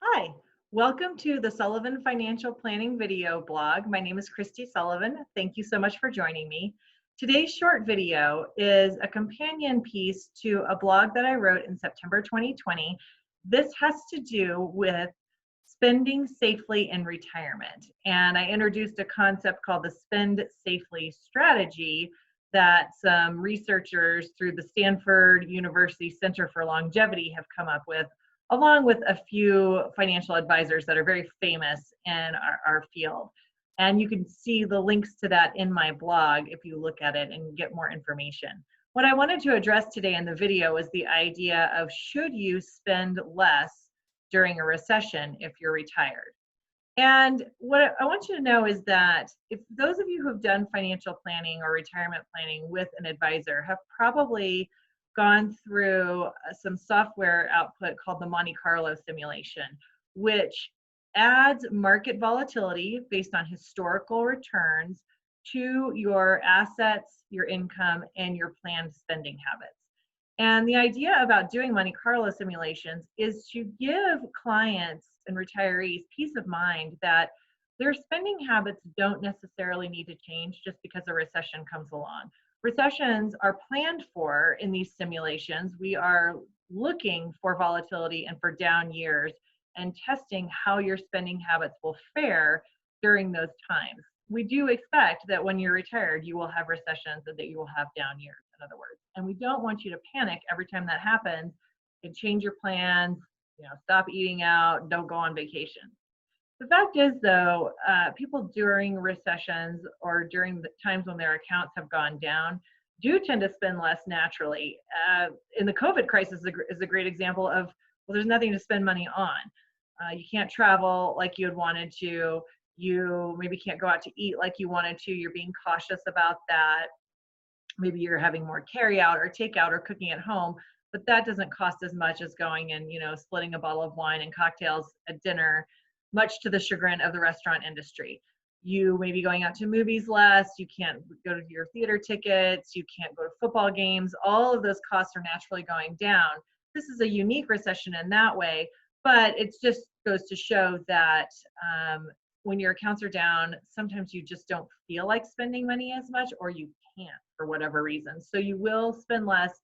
Hi, welcome to the Sullivan Financial Planning video blog. My name is Kristi Sullivan. Thank you so much for joining me. Today's short video is a companion piece to a blog that I wrote in September 2020. This has to do with spending safely in retirement. And I introduced a concept called the Spend Safely strategy that some researchers through the Stanford University Center for Longevity have come up with, along with a few financial advisors that are very famous in our field. And you can see the links to that in my blog if you look at it and get more information. What I wanted to address today in the video is the idea of should you spend less during a recession if you're retired. And what I want you to know is that if those of you who have done financial planning or retirement planning with an advisor have probably gone through some software output called the Monte Carlo simulation, which adds market volatility based on historical returns to your assets, your income, and your planned spending habits. And the idea about doing Monte Carlo simulations is to give clients and retirees peace of mind that their spending habits don't necessarily need to change just because a recession comes along. Recessions are planned for in these simulations. We are looking for volatility and for down years and testing how your spending habits will fare during those times. We do expect that when you're retired, you will have recessions and that you will have down years, in other words. And we don't want you to panic every time that happens and change your plans, stop eating out, don't go on vacation. The fact is, though, people during recessions or during the times when their accounts have gone down do tend to spend less naturally. In the COVID crisis is a great example of, well, there's nothing to spend money on. You can't travel like you had wanted to. You maybe can't go out to eat like you wanted to. You're being cautious about that. Maybe you're having more carry out or takeout or cooking at home, but that doesn't cost as much as going and, splitting a bottle of wine and cocktails at dinner, much to the chagrin of the restaurant industry. You may be going out to movies less. You can't go to your theater tickets. You can't go to football games. All of those costs are naturally going down. This is a unique recession in that way, but it just goes to show that when your accounts are down, sometimes you just don't feel like spending money as much, or you can't for whatever reason. So you will spend less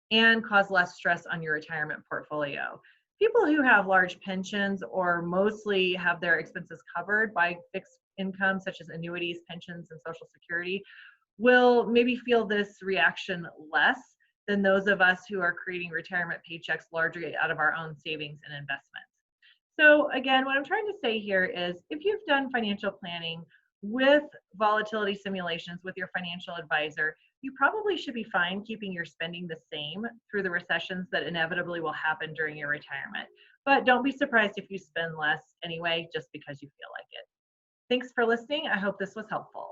and cause less stress on your retirement portfolio. People who have large pensions or mostly have their expenses covered by fixed income, such as annuities, pensions, and Social Security, will maybe feel this reaction less than those of us who are creating retirement paychecks largely out of our own savings and investments. So again, what I'm trying to say here is if you've done financial planning with volatility simulations with your financial advisor, you probably should be fine keeping your spending the same through the recessions that inevitably will happen during your retirement. But don't be surprised if you spend less anyway, just because you feel like it. Thanks for listening. I hope this was helpful.